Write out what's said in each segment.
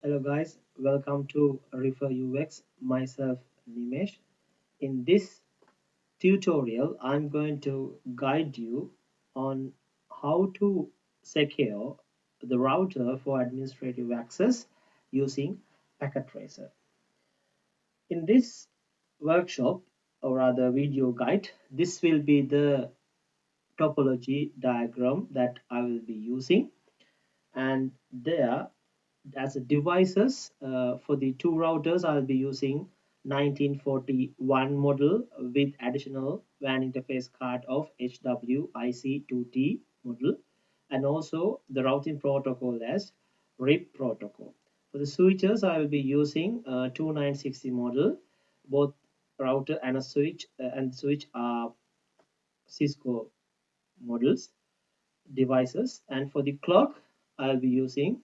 Hello guys, welcome to Refer UX. Myself Nimesh. In this tutorial, I'm going to guide you on how to secure the router for administrative access using packet tracer. In this workshop or rather video guide, this will be the topology diagram that I will be using, and there as a devices for the two routers I'll be using 1941 model with additional WAN interface card of HWIC2T model, and also the routing protocol as RIP protocol. For the switches I will be using 2960 model. Both router and a switch are Cisco models devices, and for the clock I'll be using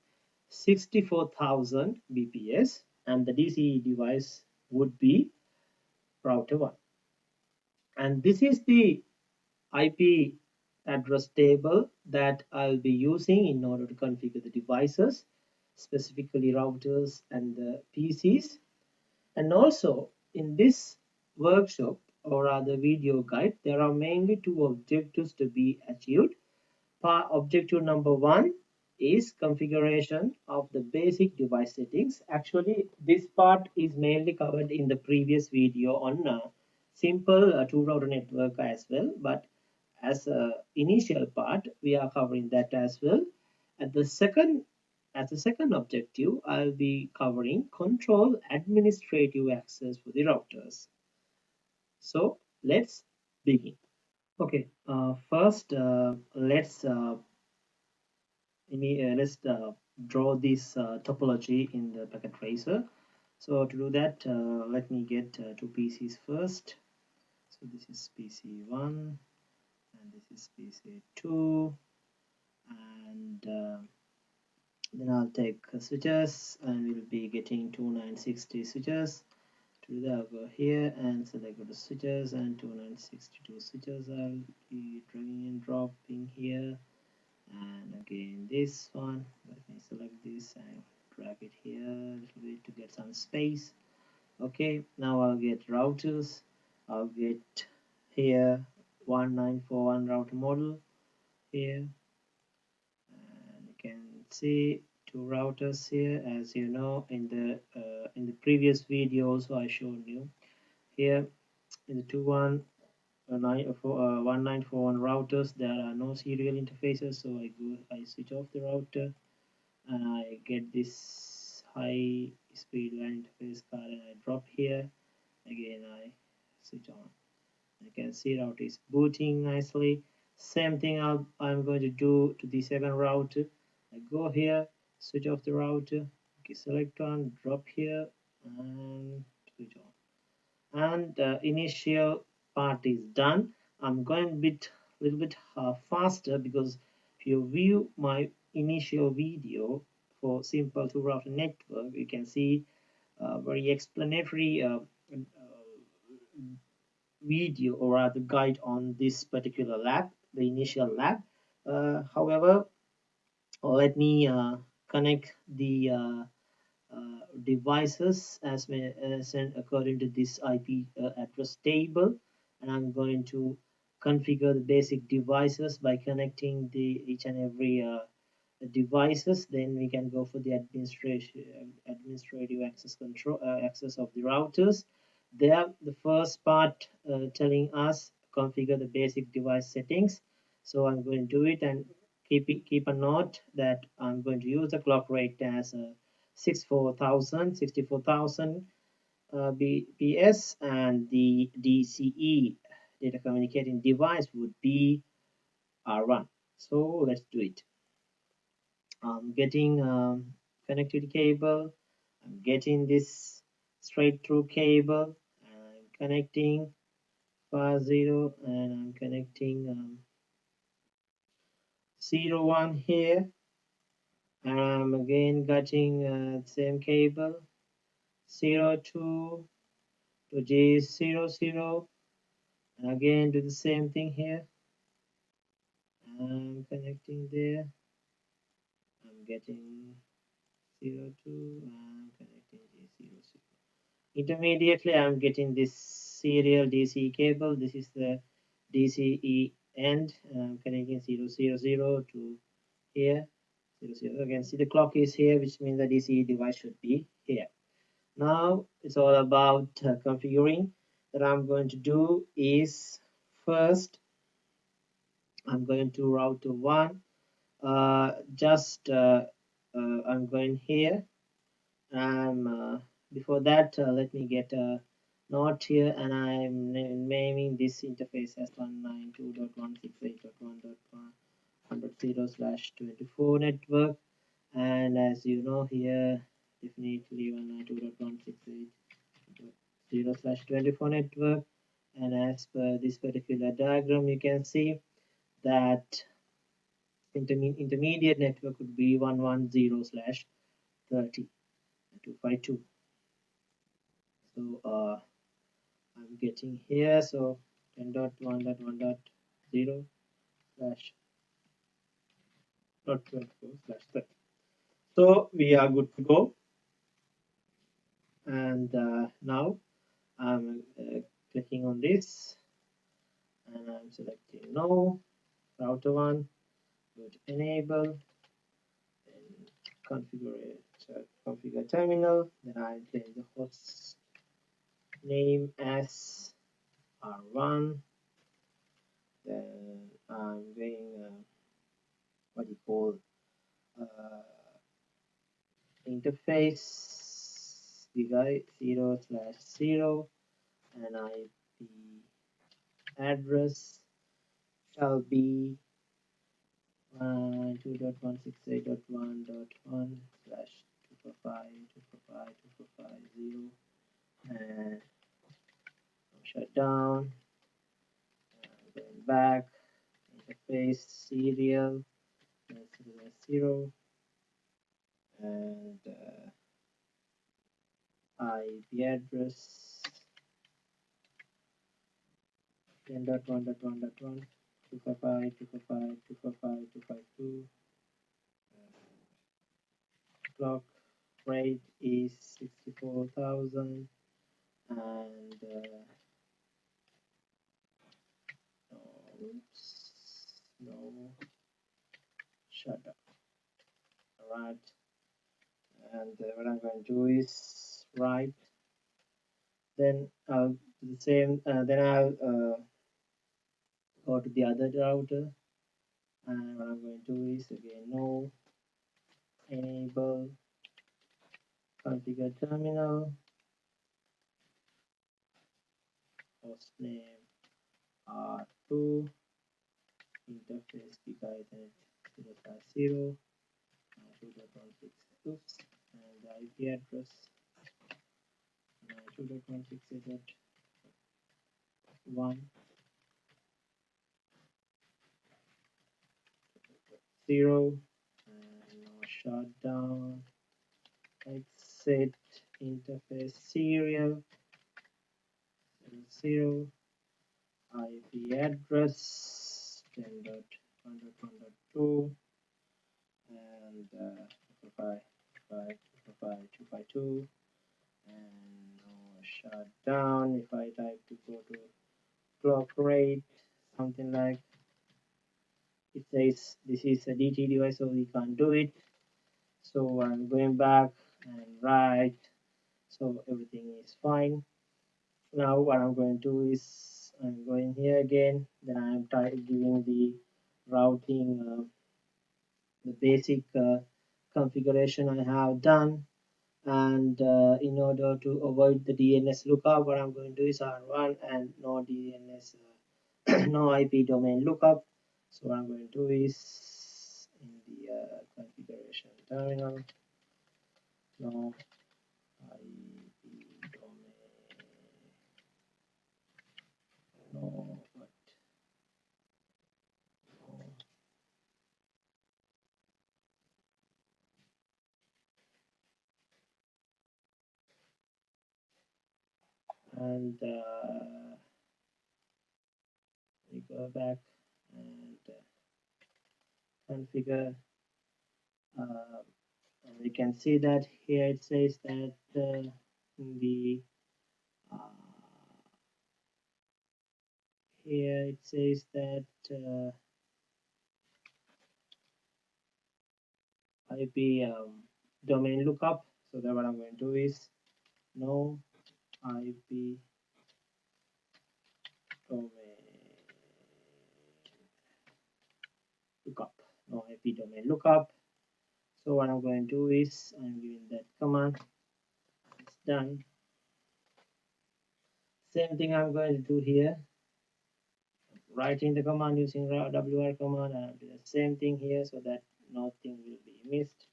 64,000 bps, and the DC device would be router 1. And this is the IP address table that I'll be using in order to configure the devices, specifically routers and the PCs. And also in this workshop or rather video guide, there are mainly two objectives to be achieved. Objective number 1 is configuration of the basic device settings. Actually, this part is mainly covered in the previous video on simple two router network as well, but as a initial part we are covering that as well. At the second as a second objective, I'll be covering control administrative access for the routers. So let's begin. Okay, first let's draw this topology in the packet tracer. So to do that, let me get two PCs first. So this is PC1 and this is PC2, and then I'll take switches, and we'll be getting 2960 switches. To do that, I'll go here and select the switches, and 2962 switches I'll be dragging and dropping here. And again this one, let me select this and drag it here a little bit to get some space. Okay, now I'll get routers. I'll get here 1941 router model here, and you can see two routers here. As you know, in the previous video also I showed you here in the 1941 routers there are no serial interfaces, so I switch off the router and I get this high speed WAN interface card, and I drop here. Again I switch on. You can see router is booting nicely. Same thing I'm going to do to the second router. I go here, switch off the router, okay, select on, drop here and switch on, and initial part is done. I'm going a little bit faster, because if you view my initial video for simple two router network, you can see very explanatory video or rather guide on this particular lab, the initial lab. However, let me connect the devices as according to this IP address table, and I'm going to configure the basic devices by connecting the each and every devices. Then we can go for the administrative access control access of the routers. There the first part telling us configure the basic device settings. So I'm going to do it, and keep a note that I'm going to use the clock rate as 64,000 bps, and the DCE data communicating device would be R1. So let's do it. I'm getting connectivity cable. I'm getting this straight through cable. I'm connecting far 0, and I'm connecting 01 here, and I'm again getting same cable 02 to G00, and again do the same thing here. I'm connecting there. I'm getting 02 and connecting G00. Intermediately, I'm getting this serial DC cable. This is the DCE end. I'm connecting 000 to here. 00. Again, see the clock is here, which means the DCE device should be here. Now it's all about configuring. That I'm going to do is first I'm going to route to one. I'm going here. Before that, let me get a note here, and I'm naming this interface as 192.168.1.1.0/24 network. And as you know here, definitely 192.168.0/24 network. And as per this particular diagram, you can see that intermediate network would be 110/30.252. So I'm getting here. So 10.1.1.0/.24/30. So we are good to go. And now I'm clicking on this, and I'm selecting no, router one, go to enable, and configure terminal. Then I change the host name as R1. Then I'm going what you call interface giga 0/0, and IP address shall be 2.168.1.1/245.245.245.250, and shut down. Going back, interface serial 0, and IP address 10.1.1.1 255.255.252. Clock rate is 64,000, and no shutdown. All right, and what I'm going to do is write. Then I'll do the same. Then I'll go to the other router, and what I'm going to do is again no, enable, configure terminal, host name R2, interface giga Ethernet 0/0, 2.168, and the IP address 2.168.1.0, and no shutdown. Exit interface serial 0, IP address 10.1.1.2, and 255.252, and no shutdown. If I type to go to clock rate, something like it says this is a DT device, so we can't do it. So I'm going back and right, so everything is fine. Now what I'm going to do is I'm going here again, then I'm giving the routing, the basic configuration I have done. And in order to avoid the DNS lookup, what I'm going to do is R1 and no DNS, no IP domain lookup. So what I'm going to do is in the configuration terminal, no IP domain, no, but no. And we go back and configure And we can see that here it says that the here it says that IP domain lookup. So that what I'm going to do is no IP domain lookup. No IP domain lookup. So what I'm going to do is I'm giving that command. It's done. Same thing I'm going to do here. Writing the command using WR command, and I'll do the same thing here so that nothing will be missed.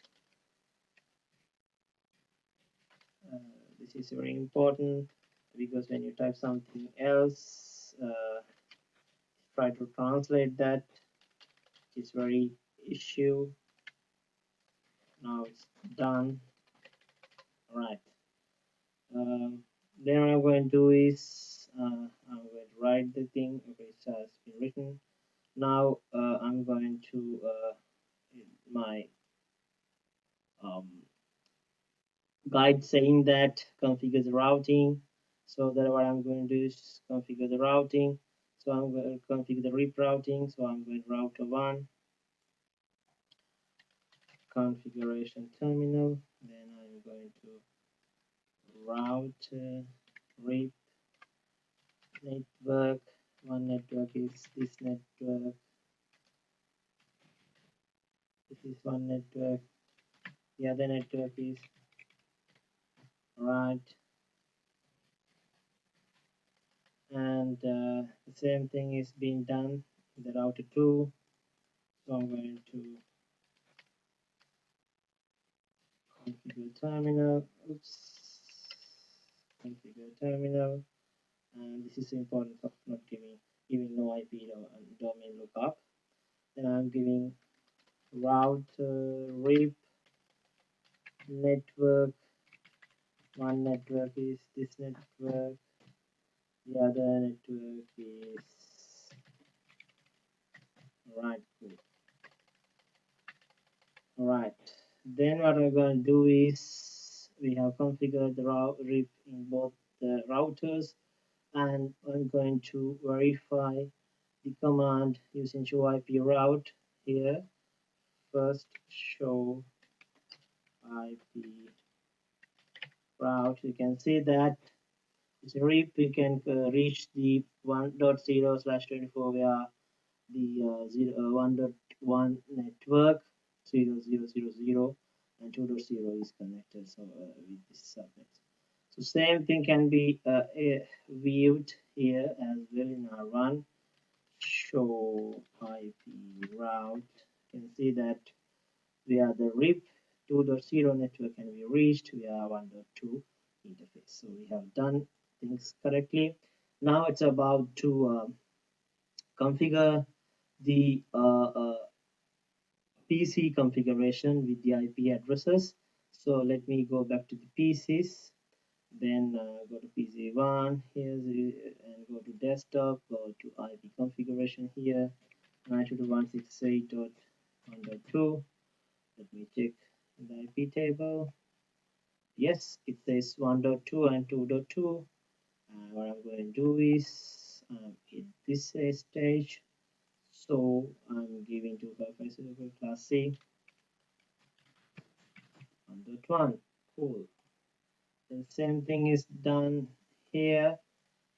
This is very important because when you type something else, try to translate that. It's very issue. Now it's done. All right. Then what I'm going to do is I'm going to write the thing. Okay, it has been written. Now I'm going to my guide saying that configure the routing. So that what I'm going to do is configure the routing. So I'm going to configure the RIP routing. So I'm going to router 1 configuration terminal. Then I'm going to route RIP network. One network is this network. This is one network. The other network is right. And the same thing is being done in the router 2. So I'm going to configure terminal. Oops. Configure terminal. And this is important of not giving no IP domain lookup. Then I'm giving route RIP network. One network is this network. The other network is right. Cool. All right. Then what we're going to do is we have configured the RIP in both the routers, and I'm going to verify the command using show IP route here. First show IP route. You can see that it's a RIP. We can reach the 1.0/24 via the 1.1 network 0000 and 2.0 is connected with this subnet. So same thing can be viewed here as well in our run show IP route. You can see that via the RIP 2.0 network can be reached via 1.2 interface. So we have done things correctly. Now it's about to configure the PC configuration with the IP addresses. So let me go back to the PCs, then go to PC1 here and go to desktop, go to IP configuration here, 922.168.1.2. Let me check the IP table. Yes, it says 1.2 and 2.2. What I'm going to do is in this stage, so I'm giving 255 class C 1.1. Cool. The same thing is done here.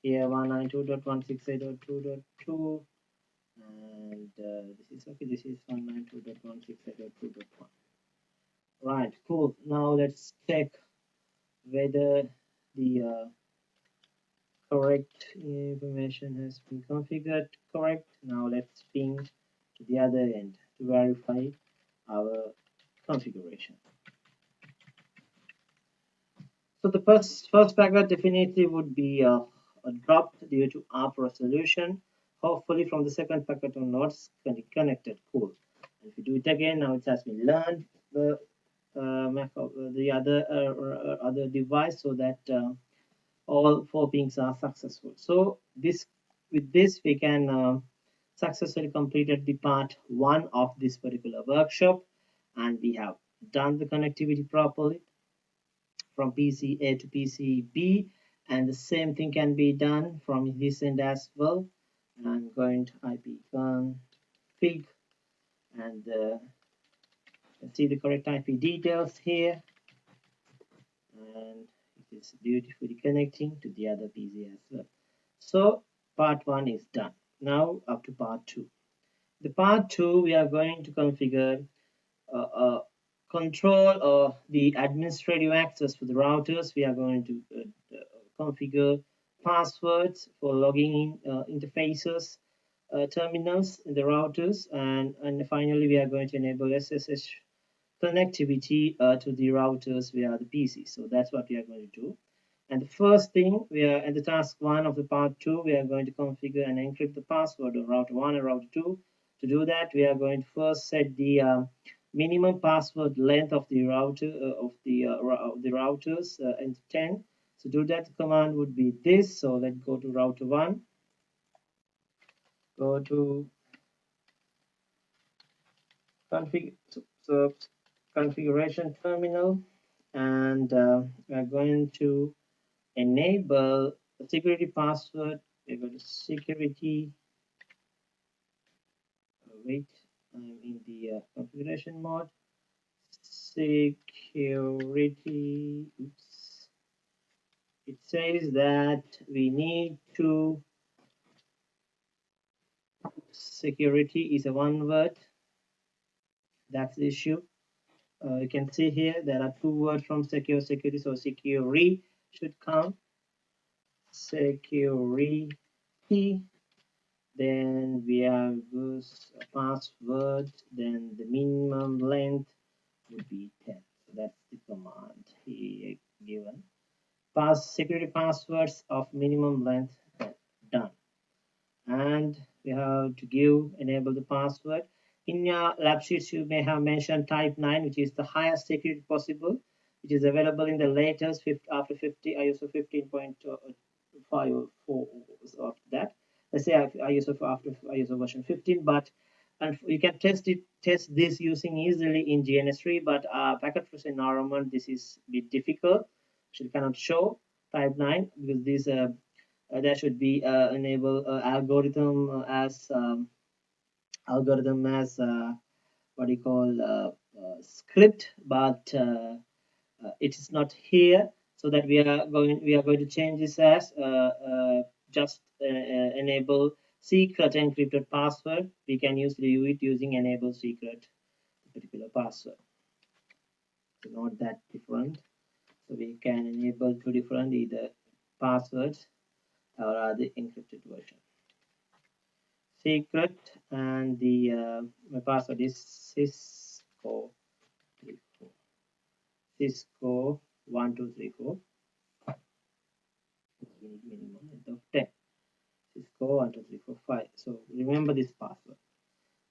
Here 192.168.2.2, and this is okay. This is 192.168.2.1. Right. Cool. Now let's check whether the correct information has been configured correct. Now let's ping to the other end to verify our configuration. So the first packet definitely would be dropped due to ARP resolution. Hopefully from the second packet onwards can be connected. Cool. And if we do it again, now it has been learned the other device so that all 4 pings are successful. So with this we can successfully completed the part 1 of this particular workshop, and we have done the connectivity properly from PC A to PC B, and the same thing can be done from this end as well. I'm going to IP config and see the correct IP details here, and it is beautifully connecting to the other PC as well. So part 1 is done. Now up to part 2. The part 2 we are going to configure control the administrative access for the routers. We are going to configure passwords for logging in interfaces, terminals in the routers, and finally we are going to enable SSH connectivity to the routers via the PC. So that's what we are going to do. And the first thing we are at the task 1 of the part 2, we are going to configure and encrypt the password of router 1 and router 2. To do that, we are going to first set the minimum password length of the router of the routers and 10. So do that, the command would be this. So let's go to router 1, go to config, so configuration terminal, and we are going to enable the security password. We go to security. Wait, I'm in the configuration mode. Security. Oops. It says that we need to. Security is a one word. That's the issue. You can see here there are two words from security, so security should come. Security. Then we have this password. Then the minimum length would be 10. So that's the command here given. Security passwords of minimum length 10. Done. And we have to enable the password. In your lab sheets, you may have mentioned type 9, which is the highest security possible, which is available in the latest after 50 ISO 15.5 or 4 after that. Let's say ISO after ISO version 15, but and you can test this using easily in GNS3, but packet first environment this is a bit difficult. So you cannot show type 9 because this there should be enable algorithm as what you call script, but it is not here. So that we are going to change this as just enable secret encrypted password. We can usually do it using enable secret particular password. So not that different. So we can enable two different either passwords or the encrypted version. Secret, and the my password is Cisco 1234. Minimum length of 10. Cisco 12345. So remember this password.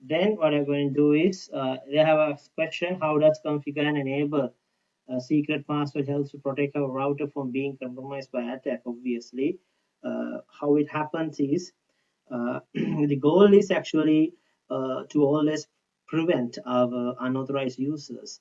Then what I'm going to do is they have a question: how does configure and enable a secret password helps to protect our router from being compromised by attack? Obviously, how it happens is the goal is actually to always prevent our unauthorized users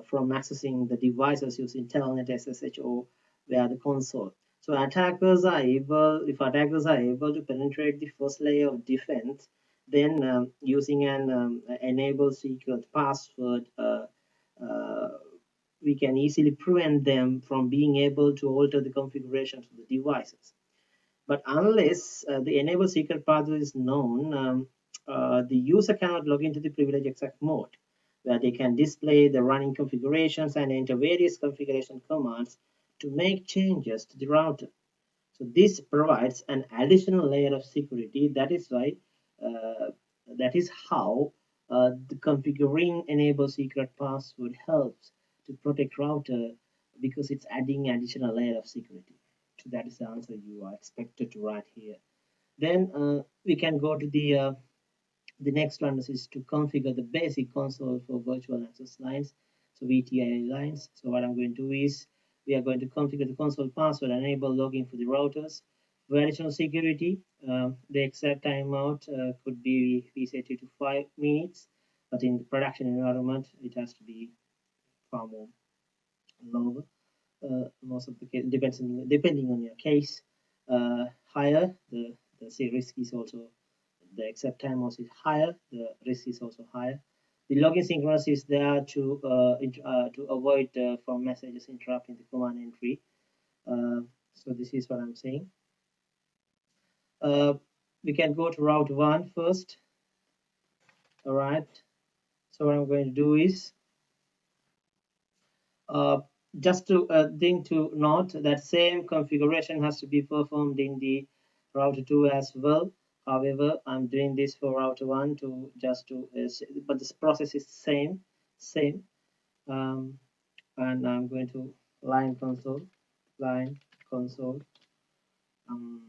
from accessing the devices using telnet, SSH, or via the console. So if attackers are able to penetrate the first layer of defense, then using an enable secret password, we can easily prevent them from being able to alter the configurations of the devices. But unless the enable secret password is known, the user cannot log into the privilege exec mode, where they can display the running configurations and enter various configuration commands to make changes to the router. So this provides an additional layer of security. That is why, that is how the configuring enable secret password helps to protect router, because it's adding additional layer of security. So that is the answer you are expected to write here. Then we can go to the next one, is to configure the basic console for virtual access lines, so VTIL lines. So what I'm going to do is we are going to configure the console password, enable login for the routers. For additional security, the exact timeout could be we say 3 to 5 minutes, but in the production environment it has to be far more lower. Most of the case, depending on your case, higher the risk is also, the accept time also is higher, the risk is also higher. The login synchronous is there to avoid from messages interrupting the command entry. So this is what I'm saying. We can go to route 1 first. All right. So what I'm going to do is just to thing to note that same configuration has to be performed in the router 2 as well. However, I'm doing this for router 1 to just to but this process is same. And I'm going to line console. um,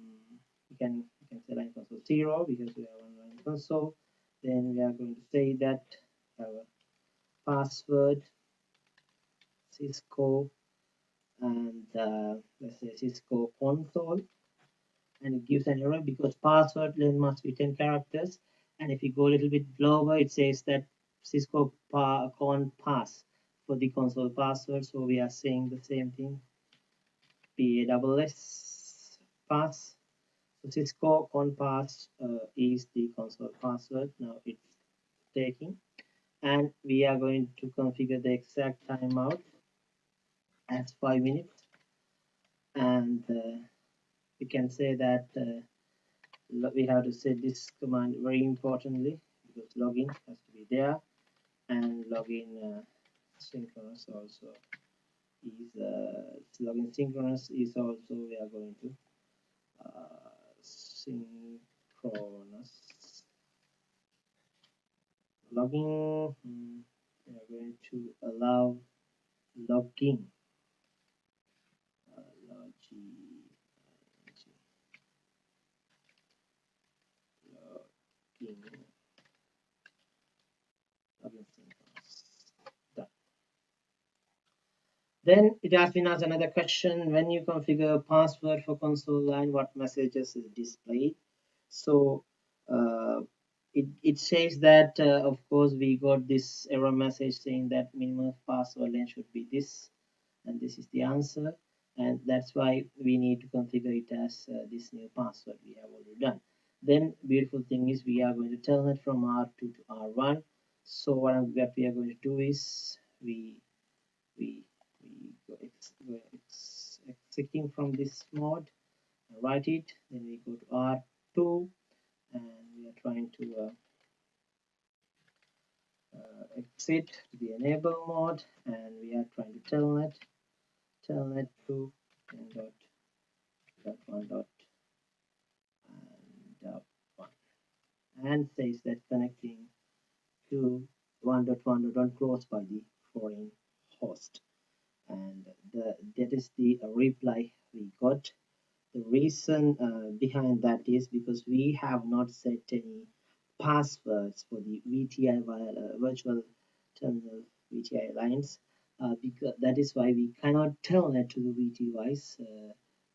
you can say line console 0 because we have one line console. Then we are going to say that our password Cisco, and let's say Cisco console, and it gives an error because password length must be 10 characters. And if you go a little bit lower, it says that Cisco con pass for the console password. So we are saying the same thing, PASS pass. So Cisco con pass is the console password. Now it's taking, and we are going to configure the exact timeout as 5 minutes. And we can say that we have to set this command very importantly because login has to be there, and login synchronous also is login synchronous is also, we are going to synchronous login. We are going to allow login login synchronous. Done. Then it has been asked another question: when you configure password for console line, what messages is displayed? So it says that of course we got this error message saying that minimum password length should be this, and this is the answer, and that's why we need to configure it as this new password we have already done. Then beautiful thing is we are going to telnet from R2 to R1. So what we are going to do is we go exiting from this mode, write it, then we go to R2, and we are trying to exit to the enable mode, and we are trying to telnet to 10.1 and says that connecting to 1.1.1 closed by the foreign host, and that is the reply we got. The reason behind that is because we have not set any passwords for the VTI virtual terminal VTI lines, because that is why we cannot telnet to the VTIs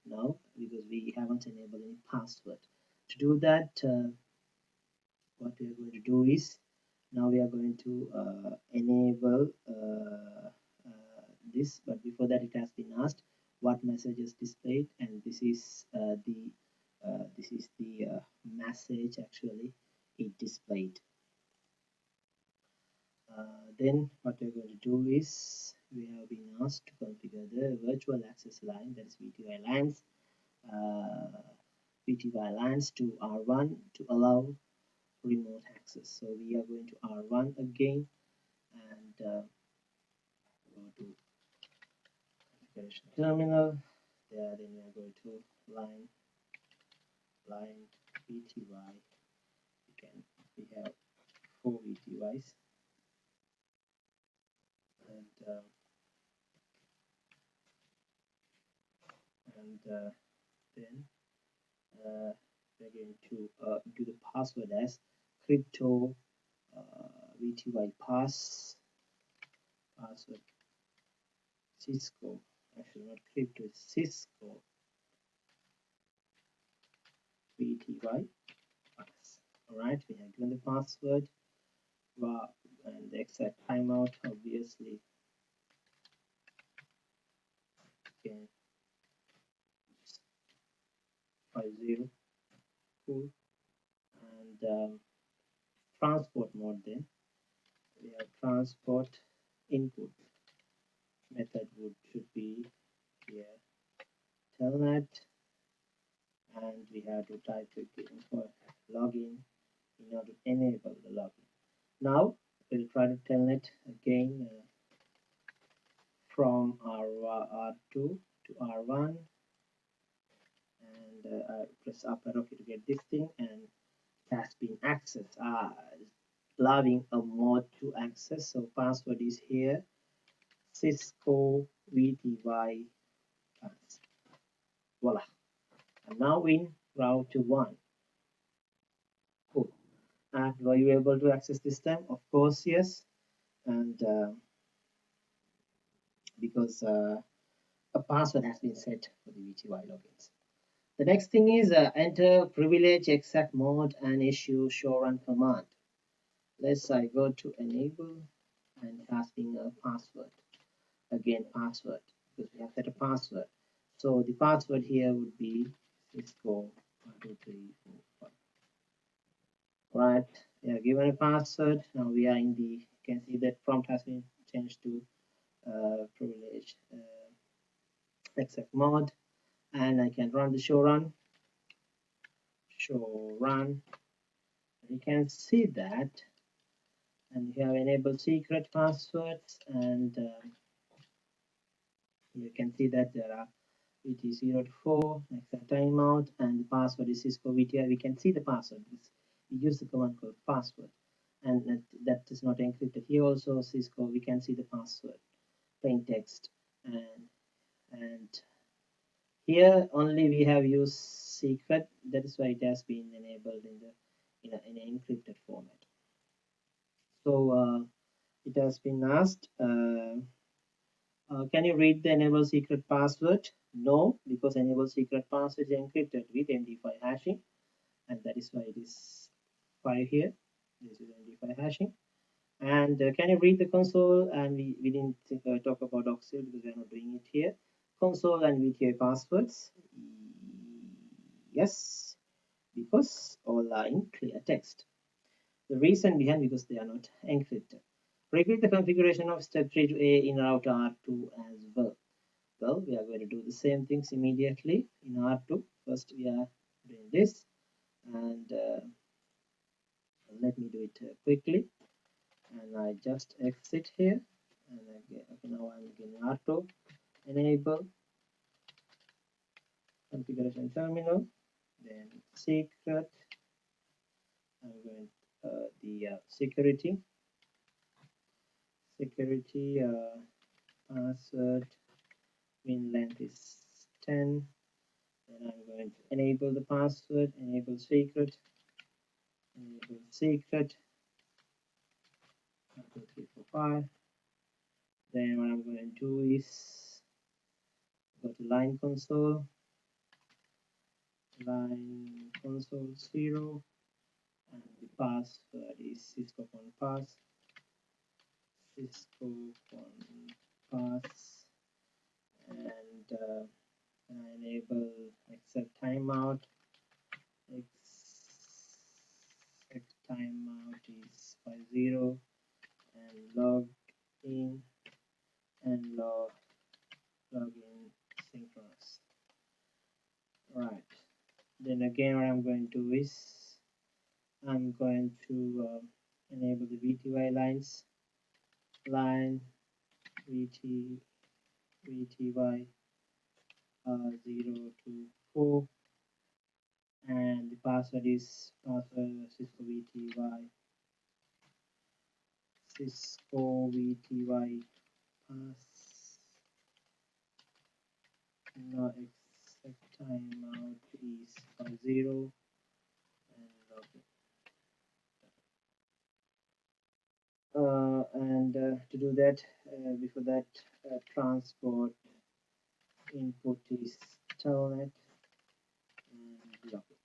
now, because we haven't enabled any password. To do that, what we are going to do is now we are going to enable this, but before that it has been asked what message is displayed, and this is the message actually it displayed. Then what we're going to do is we have been asked to configure the virtual access line, that is VTI lines to R1 to allow remote access. So we are going to R1 again, and go to configuration terminal. There, then we are going to line VTY. We have 4 VTYs, and then we're going to do the password as crypto VTY password Cisco, actually not crypto, it's Cisco VTY pass. Alright, we have given the password and the exact timeout, obviously again 50. Cool. And transport mode, then we have transport input method should be here telnet, and we have to type again for login in order to enable the login. Now we'll try to telnet again from R2 to R1, and I press up arrow key to get this thing, and it has been accessed, allowing a mode to access. So password is here, Cisco VTY pass. Voila. I'm now in route 1. Cool. And were you able to access this time? Of course, yes. And because a password has been set for the VTY logins. The next thing is enter privilege exact mode and issue show run command. Let's go to enable, and it has been a password. Again, password, because we have set a password. So the password here would be Cisco 1, 2, 3, 4, 5. Right, we are given a password. Now we are in the, you can see that prompt has been changed to privilege exact mode, and I can run the show run. You can see that, and we have enabled secret passwords, and you can see that there are it is 0 to 4 exact timeout, and the password is Cisco VTI. We can see the password because we use the command called password, and that is not encrypted. Here also Cisco, we can see the password, plain text, and here only we have used secret. That is why it has been enabled in an encrypted format. So it has been asked, can you read the enable secret password? No, because enable secret password is encrypted with MD5 hashing, and that is why it is 5 here. This is MD5 hashing. And can you read the console? And we didn't talk about Oxyl because we are not doing it here. Console and VTI passwords. Yes, because all are in clear text. The reason behind, because they are not encrypted. Repeat the configuration of step 3 to A in route R2 as well. Well, we are going to do the same things immediately in R2. First, we are doing this, and let me do it quickly. And I just exit here, and again, okay, now I'm getting R2, enable configuration terminal, then secret. I'm going the security password min length is 10. Then I'm going to enable the password, enable secret, 1, 2, 3, 4, 5. Then what I'm going to do is go to line console 0, and the password is Cisco pass, and I enable exact timeout. Exact timeout is 50, and log in and log in synchronous. Right. Then again, what I'm going to do is I'm going to enable the VTY lines, line VTY 0 to 4, and the password is Cisco VTY pass. Now exact timeout is 50, and login. And to do that, before that, transport input is telnet, and login.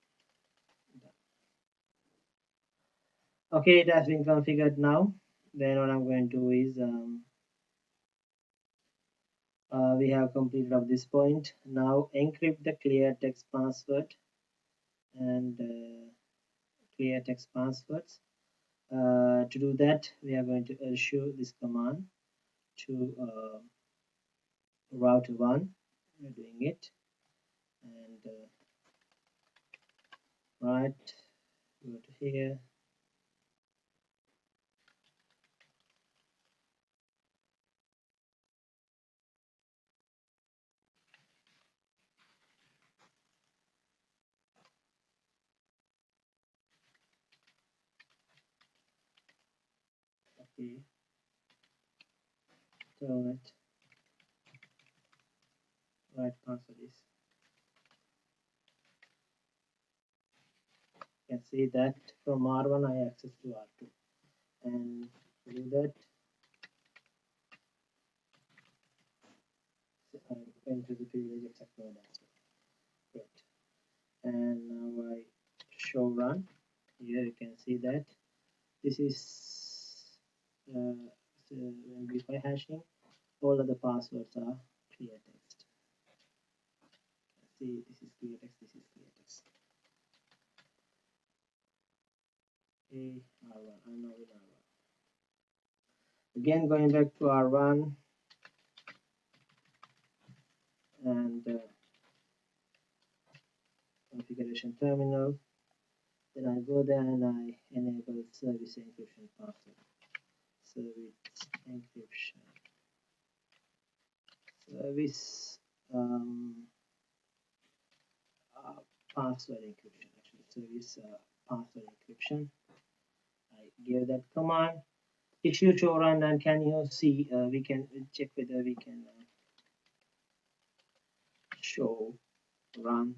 Okay, it has been configured now. Then what I'm going to do is We have completed up this point. Now encrypt the clear text password and clear text passwords. To do that, we are going to issue this command to router 1. We're doing it, and right, go to here. Okay, telnet right password is. You can see that from R1 I access to R2, and to do that I enter the privilege access mode as well. Great. And now I show run. Here you can see that this is MD5 hashing. All of the passwords are clear text. See, this is clear text, this is clear text. Okay, R1, I'm now in R1. Again, going back to R1 and configuration terminal. Then I go there and I enable service encryption password. Service encryption. Service password encryption. Actually, service password encryption. I give that command. Issue to run, and can you see? We can check whether we can show run.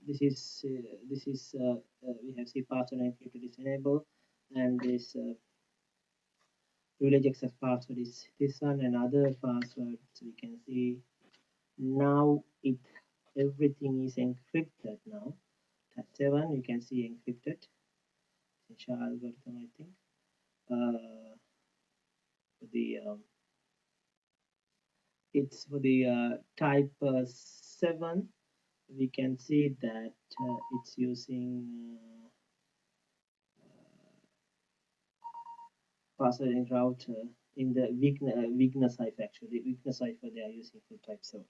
This is we have C password encrypted is enabled, and this privilege access password is this one, and other passwords we can see. Now everything is encrypted now. Tab 7 you can see encrypted. Ssh algorithm, I think. The it's for the type 7. We can see that it's using password in router in the weakness cipher. Actually, weakness cipher they are using for type 7,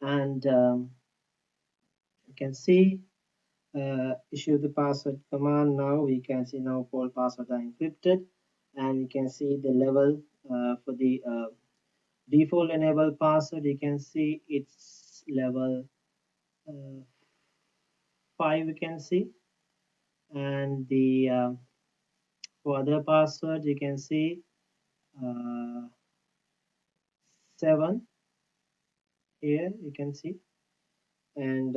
and you can see issue the password command. Now we can see now all passwords are encrypted, and you can see the level for the default enable password. You can see it's level 5, you can see, and the for other password you can see 7 here, you can see, and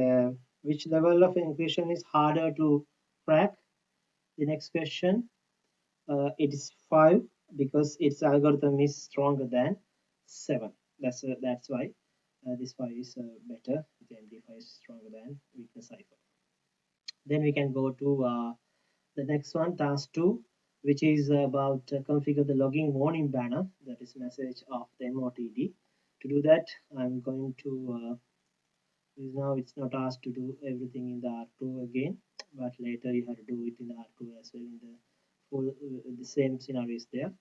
which level of encryption is harder to crack. The next question, it is 5 because its algorithm is stronger than 7. That's why this 5 is better. The MD5 is stronger than weakness cipher. Then we can go to the next one, task 2, which is about configure the logging warning banner, that is message of the MOTD. To do that, I'm going to now it's not asked to do everything in the R2 again, but later you have to do it in the R2 as well. In the full the same scenario is there.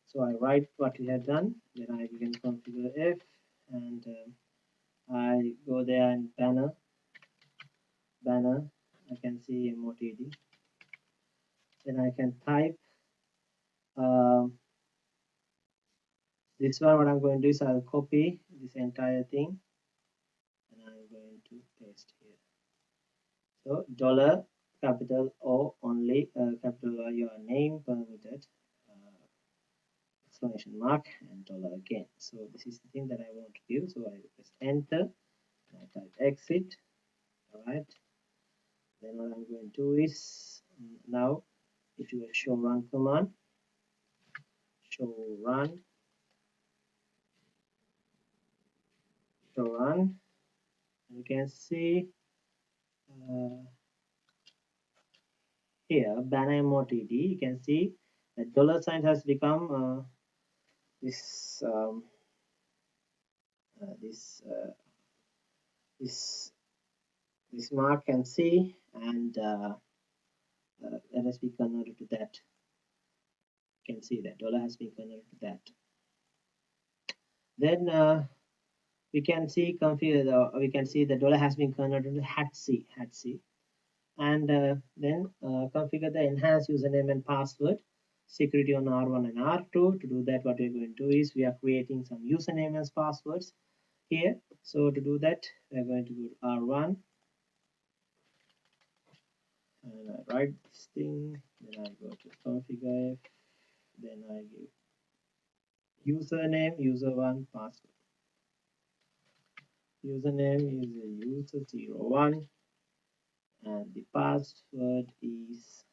So I write what we have done, then I can configure F, and I go there and banner, I can see MOTD. Then I can type this one. What I'm going to do is I'll copy this entire thing and I'm going to paste here. So dollar capital O only, capital your name permitted, exclamation mark, and dollar again. So this is the thing that I want to do. So I press enter and I type exit. All right. Then what I'm going to do is now if you show run command, show run, you can see here banner MOTD. You can see the dollar sign has become this this this mark can see, and let us be converted to that. You can see that dollar has been converted to that. Then we can see configure we can see the dollar has been converted to hat c, and then configure the enhanced username and password security on R1 and R2. To do that, what we're going to do is we are creating some username as passwords here. So to do that, we're going to go to R1 and I write this thing, then I go to configure, then I give username user1 password. Username is user01 and the password is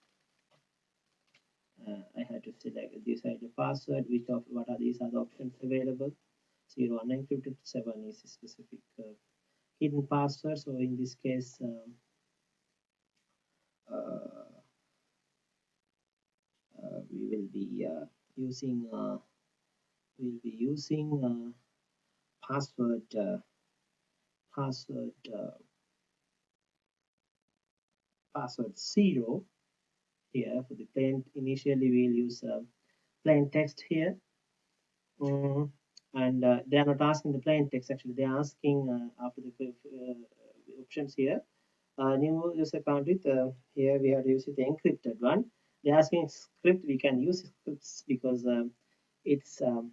I had to select decide the password, which of what are these other options available. 0 unencrypted, 7 is a specific hidden password. So in this case we will be using password password 0 here for the plain. Initially we'll use plain text here, and they are not asking the plain text. Actually they are asking after the options here new user account with here we have to use the encrypted one. They're asking script. We can use scripts because it's um,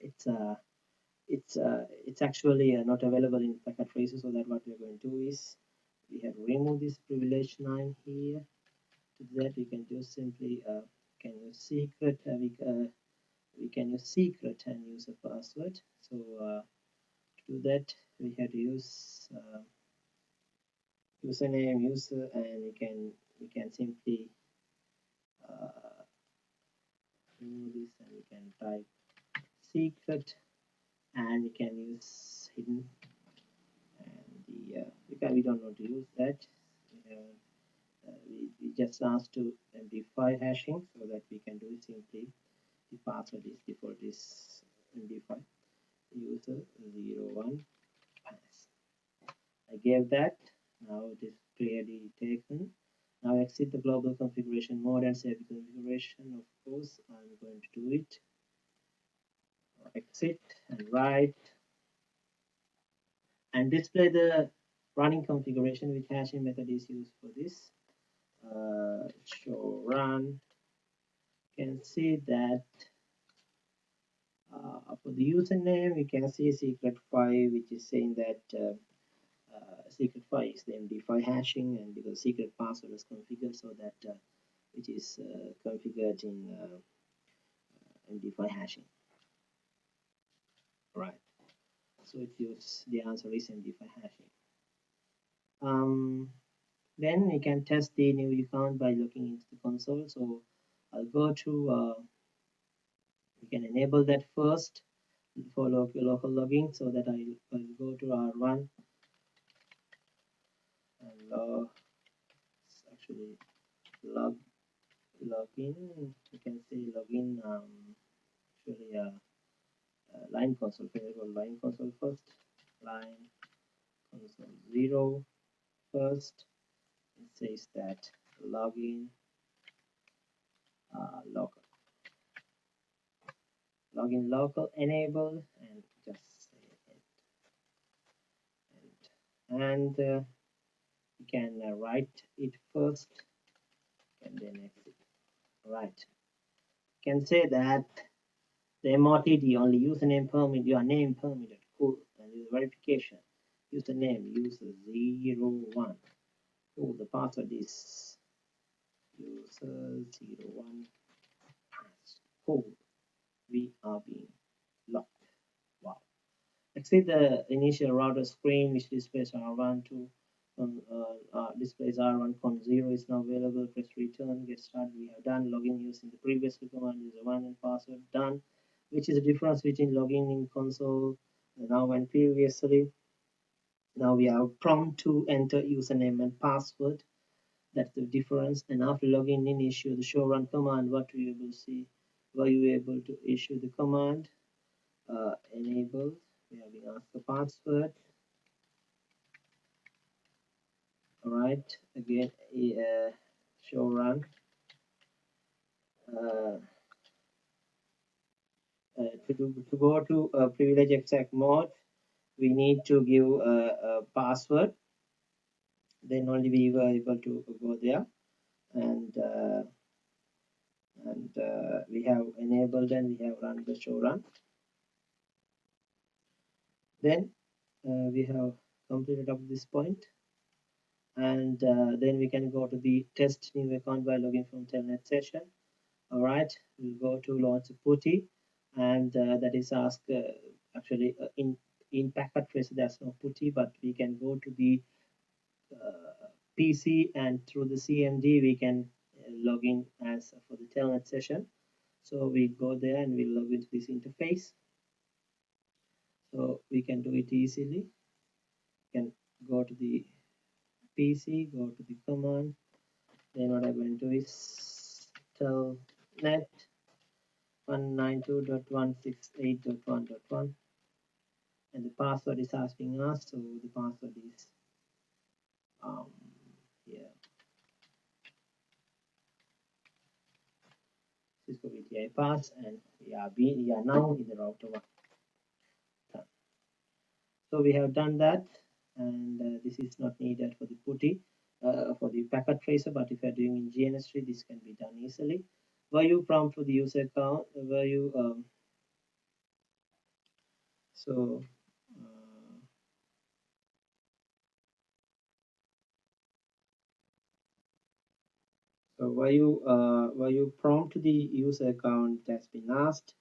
it's uh, it's actually not available in packet traces. So that what we're going to do is we have to remove this privilege 9 here. To that we can do simply can use secret. We can use secret and use a password. So to do that we have to use username user, and we can simply remove this, and we can type secret, and we can use hidden, and we don't want to use that. We just asked to MD5 hashing, so that we can do it simply. The password is default is MD5 user 01 pass. I gave that. Now it is clearly taken. Now exit the global configuration mode and save the configuration. Of course, I'm going to do it. Exit and write and display the running configuration, which hashing method is used for this. Show run. You can see that for the username, we can see secret 5, which is saying that secret 5 is the MD5 hashing, and because secret password is configured, so that which is configured in MD5 hashing. Right. So it gives the answer is MD5 hashing. Then we can test the new account by looking into the console. So I'll go to we can enable that first for local login, so that I'll go to R1 and actually login. You can say login actually line console. Can go line console first. Line console 0 first. It says that login local. Login local enable, and just say it. And you can write it first and then exit. Right. You can say that the MOTD only username permit, your name permitted, cool, and use verification. Username user 01. Cool, the password is user 01. Cool, we are being locked. Wow. Exit the initial router screen, which displays R1 to displays R1 con 0 is now available. Press return, get started. We have done login using the previous command user 1 and password done, which is the difference between logging in console now and previously. Now we have prompt to enter username and password. That's the difference. And after logging in, issue the show run command. What were you able to issue the command? Enable we have been asked the password. All right, again, show run. To go to privilege exact mode, we need to give a password. Then only we were able to go there, and we have enabled and we have run the show run. Then we have completed up this point, and then we can go to the test new account by logging from telnet session. All right, we'll go to launch putty, and that is ask actually in packet trace there's no putty, but we can go to the PC, and through the CMD we can log in as for the telnet session. So we go there and we log into this interface. So we can do it easily. We can go to the PC, go to the command. Then what I'm going to do is telnet 192.168.1.1, and the password is asking us. So the password is here, Cisco VTI pass, and we are now in the router 1. So we have done that, and this is not needed for the putty, for the packet tracer, but if you're doing in GNS3, this can be done easily. Were you prompt for the user account? Were you so were you prompt to the user account that's been asked,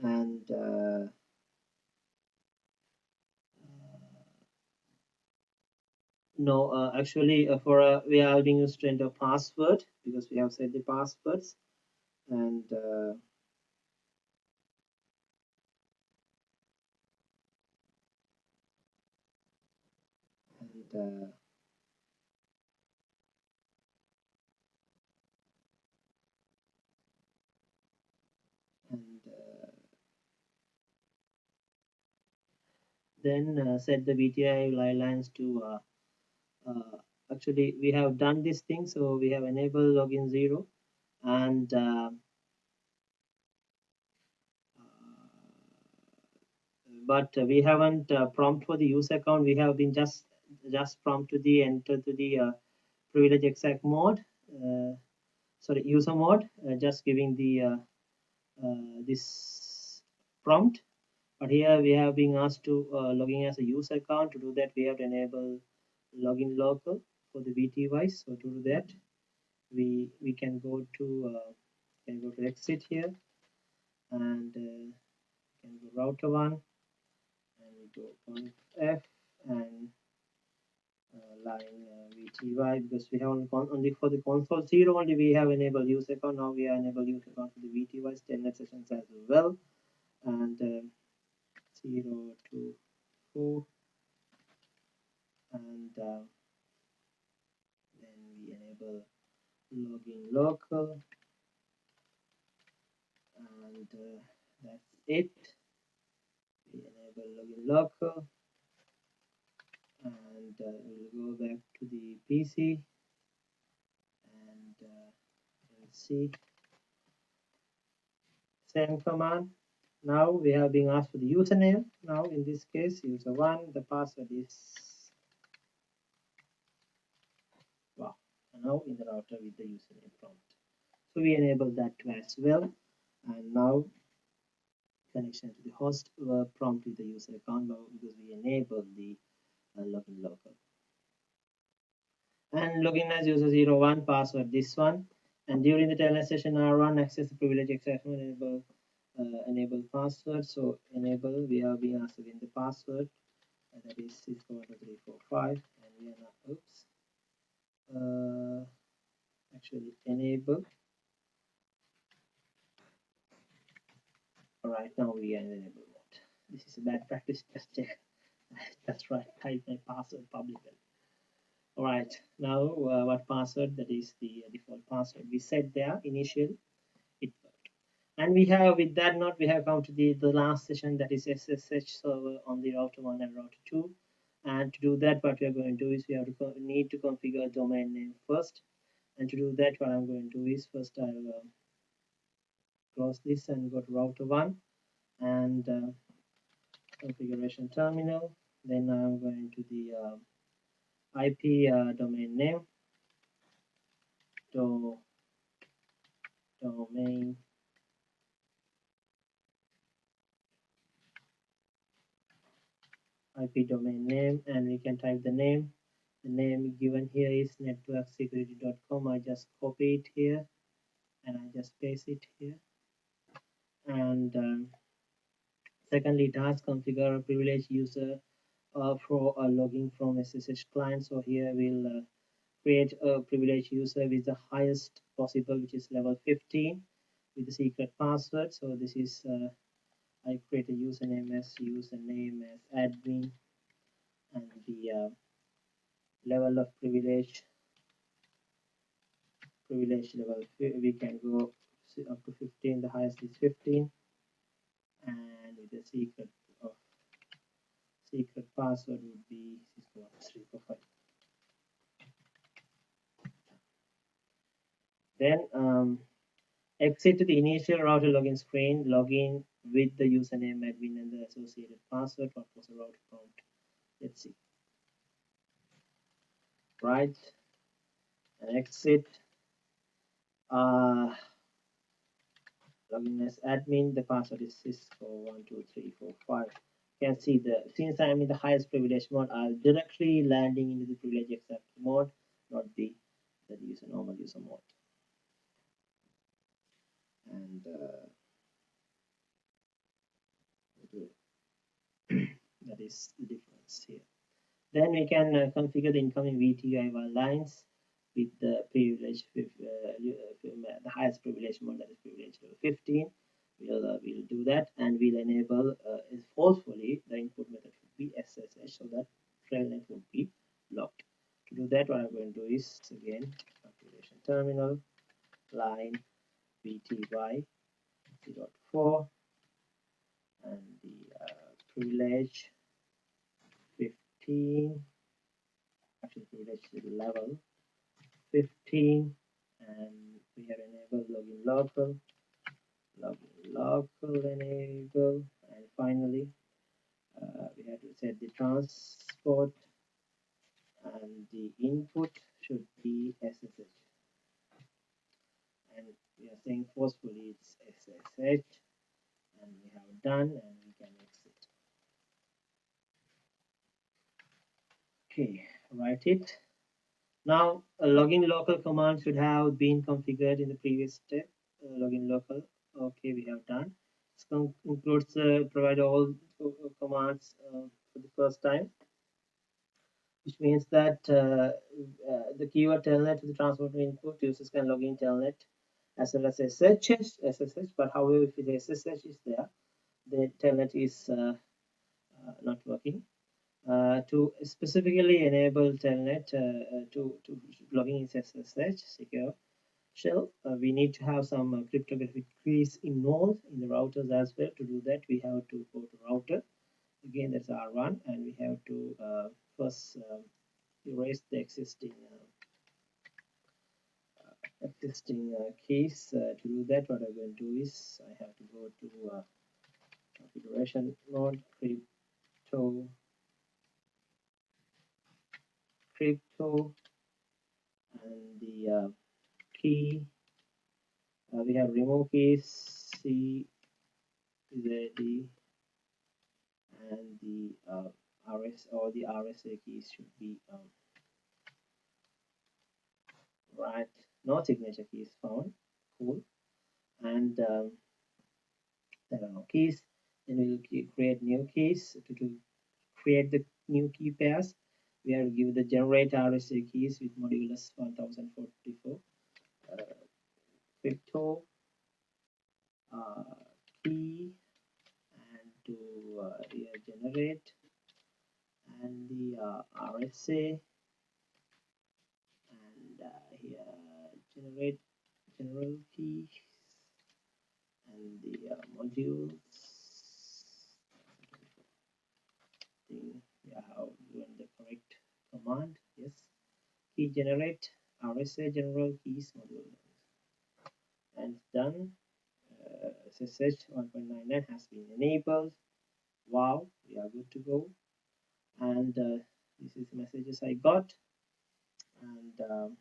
and no, actually for we are being used to enter password because we have set the passwords, and and then set the VTI VLANs to actually we have done this thing, so we have enabled login 0, and but we haven't prompt for the user account. We have been just prompt to the enter to the privilege exact mode, sorry, user mode, just giving the this prompt. But here we have been asked to login as a user account. To do that, we have to enable login local for the VTYs. So to do that, we can go to exit here, and can go router 1, and we go on F, and line VTY, because we have only for the console 0 only we have enabled user account. Now we are enable user account for the VTYs telnet sessions as well, and 0 to 4, and then we enable login local, and that's it. We enable login local, and we'll go back to the PC, and see send command. Now we have been asked for the username. Now in this case, user 1, the password is wow. And now in the router with the username prompt. So we enable that too as well, and now connection to the host prompt with the user account now because we enabled the login local. And login as user 01, password this one. And during the telnet session R1, access the privilege exception, enable password. So enable, we have been asked again the password, and that is 64345, and we are now, oops, actually enable. All right, now we are in enable mode. This is a bad practice, just check. That's right, type my password publicly. All right, now what password? That is the default password we set there initially. It worked. And we have, with that note, we have come to the last session, that is SSH server on the router 1 and router 2. And to do that, what we are going to do is we have to need to configure a domain name first. And to do that, what I'm going to do is first I'll close this and go to router 1 and configuration terminal. Then I'm going to the IP domain name, domain IP domain name, and we can type the name. The name given here is networksecurity.com. I just copy it here and I just paste it here. And secondly, task configure a privileged user for logging from SSH client. So here we'll create a privileged user with the highest possible, which is level 15 with the secret password. So this is I create a username as admin, and the level of privilege level we can go up to 15. The highest is 15, and with the secret password would be Cisco 345. Then exit to the initial router login screen, login with the username admin and the associated password. What was the router prompt? Let's see. Right, and exit. Login as admin. The password is Cisco 12345. You can see since I'm in the highest privilege mode, I'll directly landing into the privilege accept mode, not the normal user mode. And that is the difference here. Then we can configure the incoming VTIV lines with the privilege the highest privilege mode, that is privilege level 15. We'll do that, and we'll enable forcefully the input method would be SSH, so that trailnet would be locked. To do that, what I'm going to do is again configuration terminal, line VTY 0.4, and the privilege 15, actually privilege level 15, and we have enabled login local enable, and finally we have to set the transport, and the input should be SSH, and we are saying forcefully it's SSH, and we have done, and we can exit. Okay, write it. Now a login local command should have been configured in the previous step. Login local, okay, we have done. This includes provide all commands for the first time, which means that the keyword telnet to the transport input, users can log in telnet as well as SSH, but however if the SSH is there, the telnet is not working. To specifically enable telnet to logging in SSH secure shell, we need to have some cryptographic keys involved in the routers as well. To do that, we have to go to router. Again, that's R1, and we have to first erase the existing keys. To do that, what I'm going to do is I have to go to configuration mode, crypto, and the key. We have remove keys, C, Z, D, and the RS or the RSA keys should be right. No signature keys found. Cool. And there are no keys. Then we will create new keys. To create the new key pairs, we have to give the generate RSA keys with modulus 1044. Crypto key, and to generate, and the RSA, and here generate general keys, and the modules thing. Yeah, how doing the correct command? Yes, key generate RSA general keys module, and it's done. SSH 1.99 has been enabled. Wow, we are good to go. And this is the messages I got, and you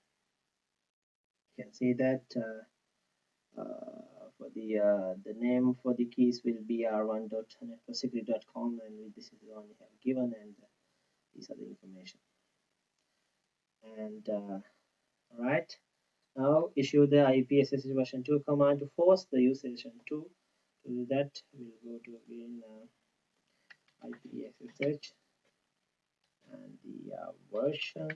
can see that for the name for the keys will be r1.networksecurity.com, and this is the one we have given, and these are the information. And right now issue the IPSSH version 2 command to force the user version 2. To do that, we'll go to again IPSSH and the version 2.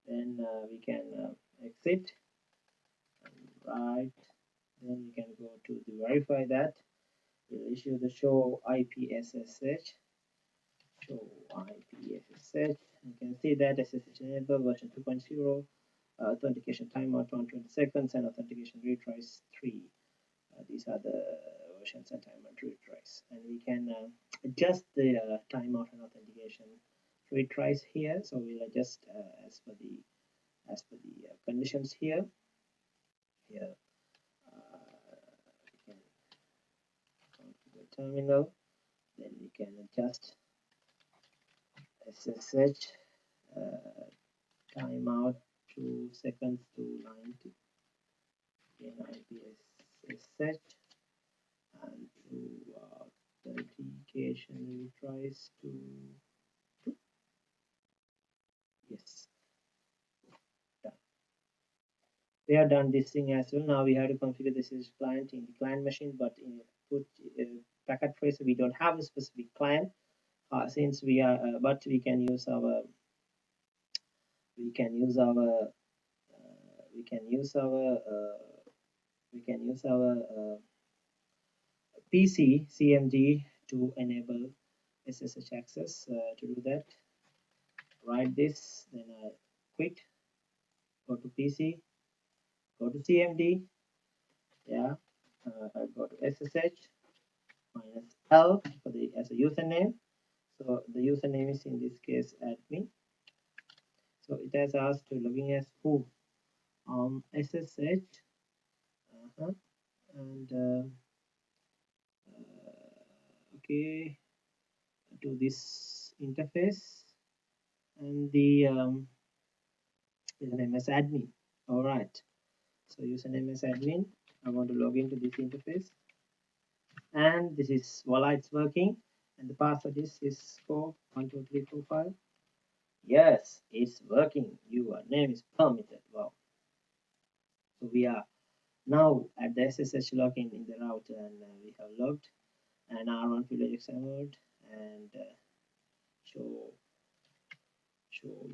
Then we can exit, and right, then we can go to the verify that. We'll issue the show IPSSH. Show IPSSH. You can see that SSH enable version 2.0, authentication timeout on 20 seconds, and authentication retries 3. These are the versions and timeout retries, and we can adjust the timeout and authentication retries here. So we'll adjust as per the conditions here. Here we can go to the terminal. Then we can adjust SSH timeout 2 seconds to 90. Again IPSSH, and to authentication retries to 2. Yes, done. We have done this thing as well. Now we have to configure this is client in the client machine, but in put packet trace we don't have a specific client. Since we are but we can use our PC CMD to enable SSH access. To do that, write this, then quit, go to PC, go to CMD, yeah, I go to SSH minus L for the as a username. So the username is in this case admin. So it has asked to login as who? SSH, and okay, to this interface, and the username as admin. All right. So username as admin. I want to log into this interface, and this is voila, it's working, and the password is Cisco 12345. Yes, it's working. Your name is permitted. Wow. So we are now at the SSH login in the router, and we have logged, and R1 privilege examined, and show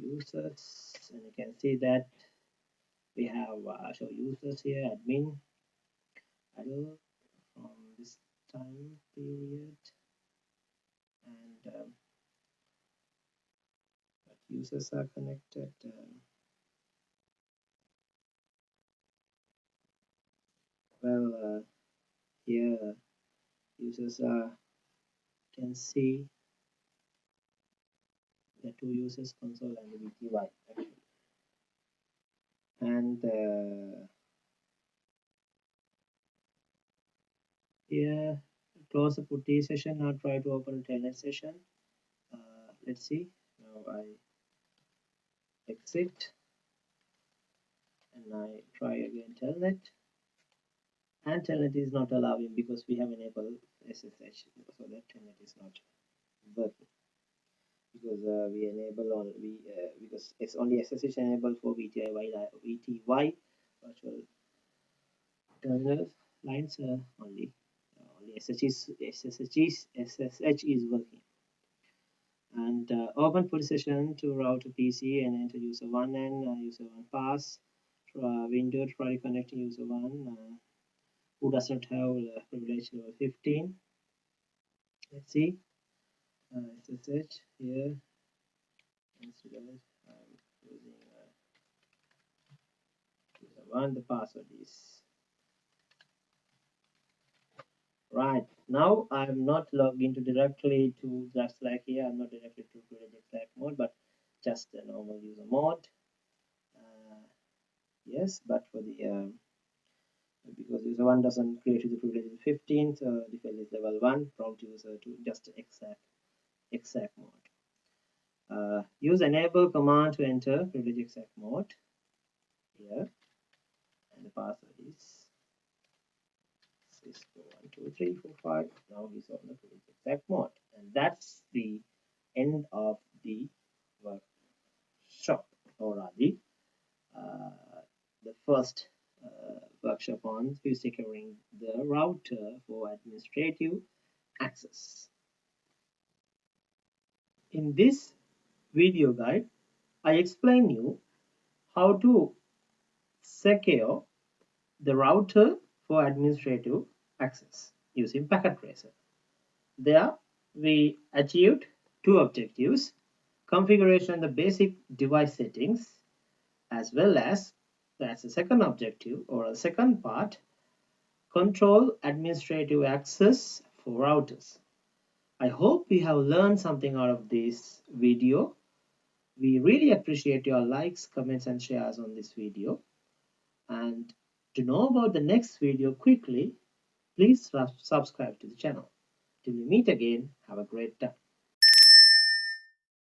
users, and you can see that we have show users here, admin, idle from this time period, and users are connected. Here users can see the two users console and the VTY actually. And here close the putty session. Now try to open a telnet session. Let's see. Now I exit and I try again telnet, and telnet is not allowing because we have enabled SSH, so that telnet is not working because we enable on because it's only SSH enabled for VTY virtual terminals lines, only SSH is working. And open position to route to PC and enter user 1 and user 1 pass window. Try connecting user 1 who does not have privilege level 15. Let's see. SSH here. Instead I'm using user 1. The password is right. Now I'm not logged into directly to just like here. I'm not directly to privilege exact mode, but just a normal user mode. Yes, but for the because user 1 doesn't create the privilege in 15, so default is level 1. Prompt user to just exact mode. Use enable command to enter privilege exact mode here, and the password is Cisco 12345. Now he's on the privilege exact mode, and that's the end of the workshop, or rather the first workshop on securing the router for administrative access. In this video guide, I explain you how to secure the router for administrative access using packet tracer. There we achieved two objectives: configuration and the basic device settings, as well as that's the second objective or a second part, control administrative access for routers. I hope you have learned something out of this video. We really appreciate your likes, comments and shares on this video. And to know about the next video quickly, please subscribe to the channel. Till we meet again, have a great time.